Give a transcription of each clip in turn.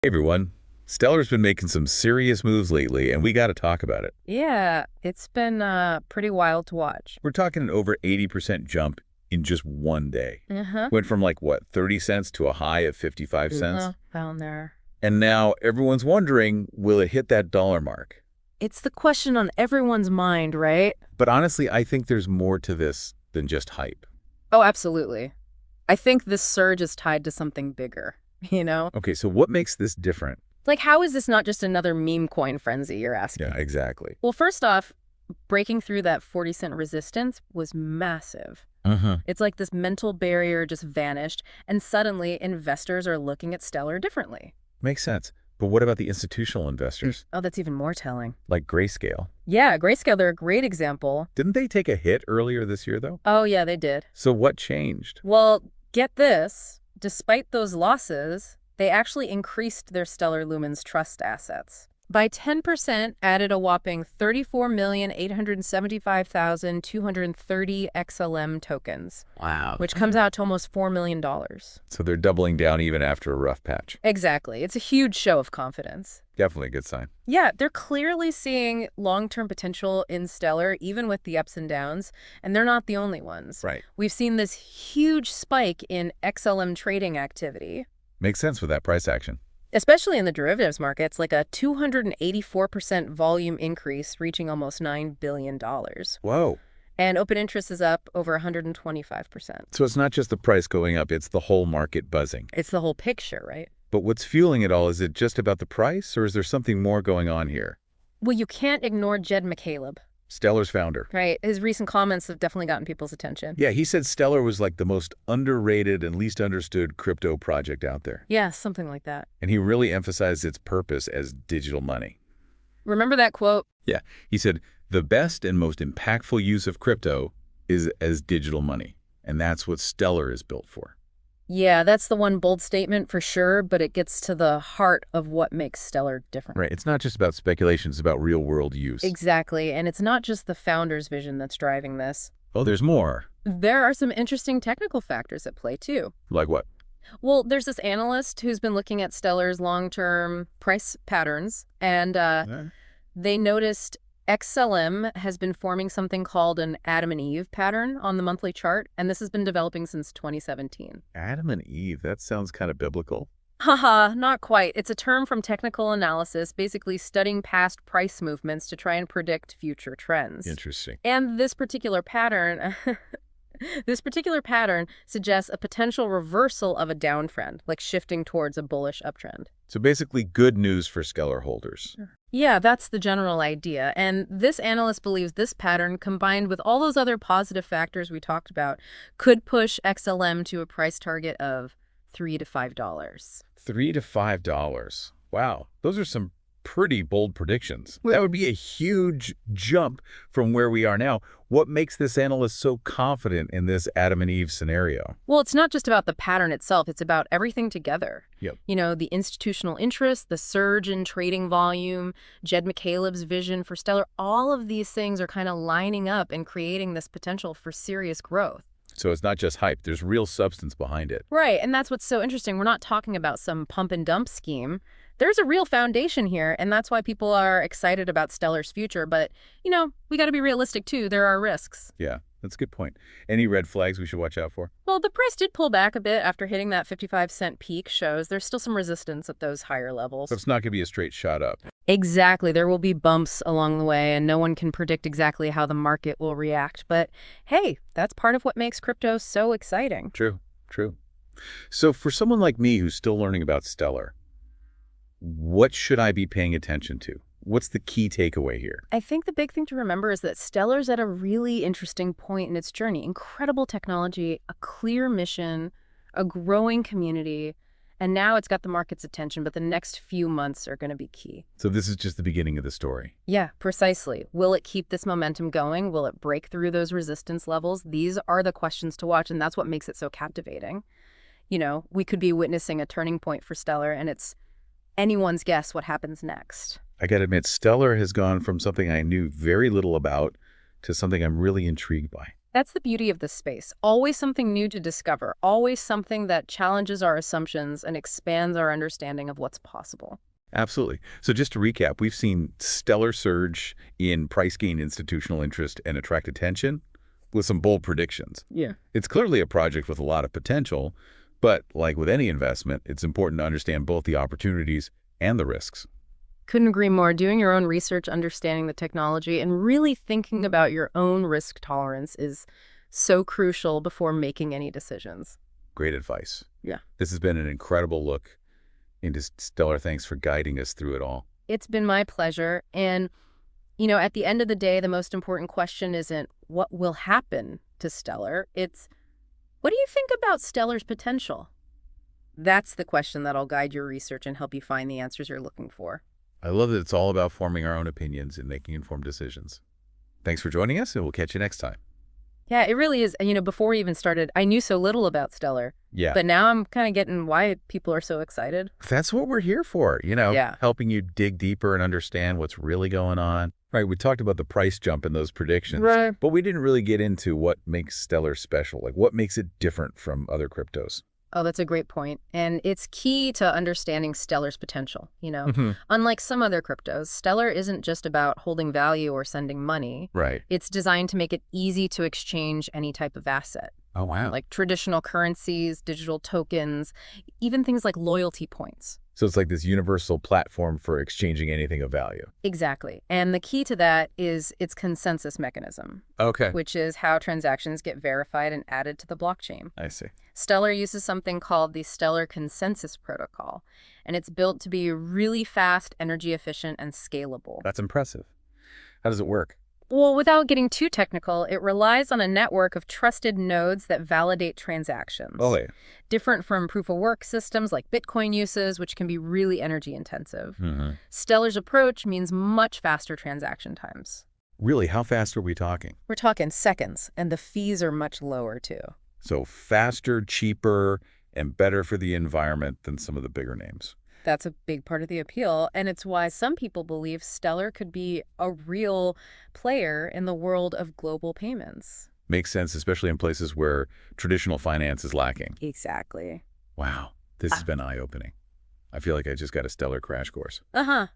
Hey everyone, Stellar's been making some serious moves lately, and we got to talk about it. Yeah, it's been pretty wild to watch. We're talking an over 80% jump in just one day. Uh-huh. Went from like, what, 30 cents to a high of 55 cents? Down there. And now everyone's wondering, will it hit that dollar mark? It's the question on everyone's mind, right? But honestly, I think there's more to this than just hype. Oh, absolutely. I think this surge is tied to something bigger, you know? Okay, so what makes this different? Like, how is this not just another meme coin frenzy, you're asking? Yeah, exactly. Well, first off, breaking through that 40-cent resistance was massive. It's like this mental barrier just vanished, and suddenly investors are looking at Stellar differently. Makes sense. But what about the institutional investors? Oh, that's even more telling. Like Grayscale? Yeah, Grayscale, they're a great example. Didn't they take a hit earlier this year, though? Oh, yeah, they did. So what changed? Well, get this. Despite those losses, they actually increased their Stellar Lumens trust assets by 10%, added a whopping 34,875,230 XLM tokens. Wow. Which comes out to almost $4 million. So they're doubling down even after a rough patch. Exactly. It's a huge show of confidence. Definitely a good sign. Yeah, they're clearly seeing long-term potential in Stellar, even with the ups and downs, and they're not the only ones. Right. We've seen this huge spike in XLM trading activity. Makes sense with that price action. Especially in the derivatives markets, like a 284% volume increase, reaching almost $9 billion. Whoa. And open interest is up over 125%. So it's not just the price going up, it's the whole market buzzing. It's the whole picture, right? But what's fueling it all, is it just about the price, or is there something more going on here? Well, you can't ignore Jed McCaleb. Stellar's founder. Right. His recent comments have definitely gotten people's attention. Yeah, he said Stellar was like the most underrated and least understood crypto project out there. Yeah, something like that. And he really emphasized its purpose as digital money. Remember that quote? Yeah, he said, the best and most impactful use of crypto is as digital money. And that's what Stellar is built for. Yeah, that's the one bold statement for sure, but it gets to the heart of what makes Stellar different. Right. It's not just about speculation, it's about real-world use. Exactly, and it's not just the founder's vision that's driving this. Oh, there's more. There are some interesting technical factors at play, too. Like what? Well, there's this analyst who's been looking at Stellar's long-term price patterns, and they noticed XLM has been forming something called an Adam and Eve pattern on the monthly chart, and this has been developing since 2017. Adam and Eve, that sounds kind of biblical. Haha, not quite. It's a term from technical analysis, basically studying past price movements to try and predict future trends. Interesting. And this particular pattern, suggests a potential reversal of a downtrend, like shifting towards a bullish uptrend. So basically good news for Stellar holders. Yeah, that's the general idea. And this analyst believes this pattern, combined with all those other positive factors we talked about, could push XLM to a price target of $3 to $5. $3 to $5. Wow, those are some pretty bold predictions. That would be a huge jump from where we are now. What makes this analyst so confident in this Adam and Eve scenario? Well, it's not just about the pattern itself. It's about everything together. Yep. You know, the institutional interest, the surge in trading volume, Jed McCaleb's vision for Stellar, all of these things are kind of lining up and creating this potential for serious growth. So it's not just hype. There's real substance behind it. Right, and that's what's so interesting. We're not talking about some pump and dump scheme. There's a real foundation here, and that's why people are excited about Stellar's future. But, you know, we got to be realistic, too. There are risks. Yeah, that's a good point. Any red flags we should watch out for? Well, the price did pull back a bit after hitting that 55-cent peak. Shows there's still some resistance at those higher levels. So it's not going to be a straight shot up. Exactly. There will be bumps along the way, and no one can predict exactly how the market will react. But, hey, that's part of what makes crypto so exciting. True, true. So for someone like me who's still learning about Stellar, what should I be paying attention to? What's the key takeaway here? I think the big thing to remember is that Stellar's at a really interesting point in its journey. Incredible technology, a clear mission, a growing community, and now it's got the market's attention, but the next few months are going to be key. So this is just the beginning of the story. Yeah, precisely. Will it keep this momentum going? Will it break through those resistance levels? These are the questions to watch, and that's what makes it so captivating. You know, we could be witnessing a turning point for Stellar, and it's anyone's guess what happens next. I gotta admit, Stellar has gone from something I knew very little about to something I'm really intrigued by. That's the beauty of this space. Always something new to discover, always something that challenges our assumptions and expands our understanding of what's possible. Absolutely. So just to recap, we've seen stellar surge in price gain institutional interest and attract attention with some bold predictions. Yeah. It's clearly a project with a lot of potential, but like with any investment, it's important to understand both the opportunities and the risks. Couldn't agree more. Doing your own research, understanding the technology, and really thinking about your own risk tolerance is so crucial before making any decisions. Great advice. Yeah. This has been an incredible look into Stellar. Thanks for guiding us through it all. It's been my pleasure. And, at the end of the day, the most important question isn't what will happen to Stellar. It's what do you think about Stellar's potential? That's the question that'll guide your research and help you find the answers you're looking for. I love that it's all about forming our own opinions and making informed decisions. Thanks for joining us, and we'll catch you next time. Yeah, it really is. And, before we even started, I knew so little about Stellar. Yeah. But now I'm kind of getting why people are so excited. That's what we're here for, Yeah. helping you dig deeper and understand what's really going on. Right, we talked about the price jump in those predictions, Right. but we didn't really get into what makes Stellar special, like what makes it different from other cryptos. Oh, that's a great point. And it's key to understanding Stellar's potential. Mhm. Unlike some other cryptos, Stellar isn't just about holding value or sending money. Right. It's designed to make it easy to exchange any type of asset, Oh, wow. like traditional currencies, digital tokens, even things like loyalty points. So it's like this universal platform for exchanging anything of value. Exactly. And the key to that is its consensus mechanism, Okay. which is how transactions get verified and added to the blockchain. I see. Stellar uses something called the Stellar Consensus Protocol, and it's built to be really fast, energy efficient, and scalable. That's impressive. How does it work? Well, without getting too technical, it relies on a network of trusted nodes that validate transactions. Oh, wait. Different from proof-of-work systems like Bitcoin uses, which can be really energy-intensive. Mm-hmm. Stellar's approach means much faster transaction times. Really, how fast are we talking? We're talking seconds, and the fees are much lower, too. So faster, cheaper, and better for the environment than some of the bigger names. That's a big part of the appeal, and it's why some people believe Stellar could be a real player in the world of global payments. Makes sense, especially in places where traditional finance is lacking. Exactly. Wow, this has been eye-opening. I feel like I just got a Stellar crash course. Uh-huh.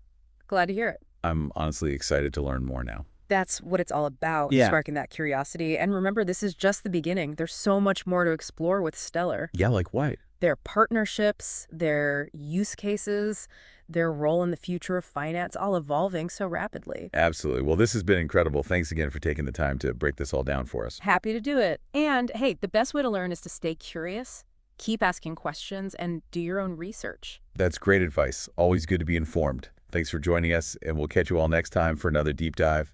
Glad to hear it. I'm honestly excited to learn more now. That's what it's all about, Yeah. sparking that curiosity. And remember, this is just the beginning. There's so much more to explore with Stellar. Yeah, like what? Their partnerships, their use cases, their role in the future of finance, all evolving so rapidly. Absolutely. Well, this has been incredible. Thanks again for taking the time to break this all down for us. Happy to do it. And hey, the best way to learn is to stay curious, keep asking questions, and do your own research. That's great advice. Always good to be informed. Thanks for joining us, and we'll catch you all next time for another deep dive.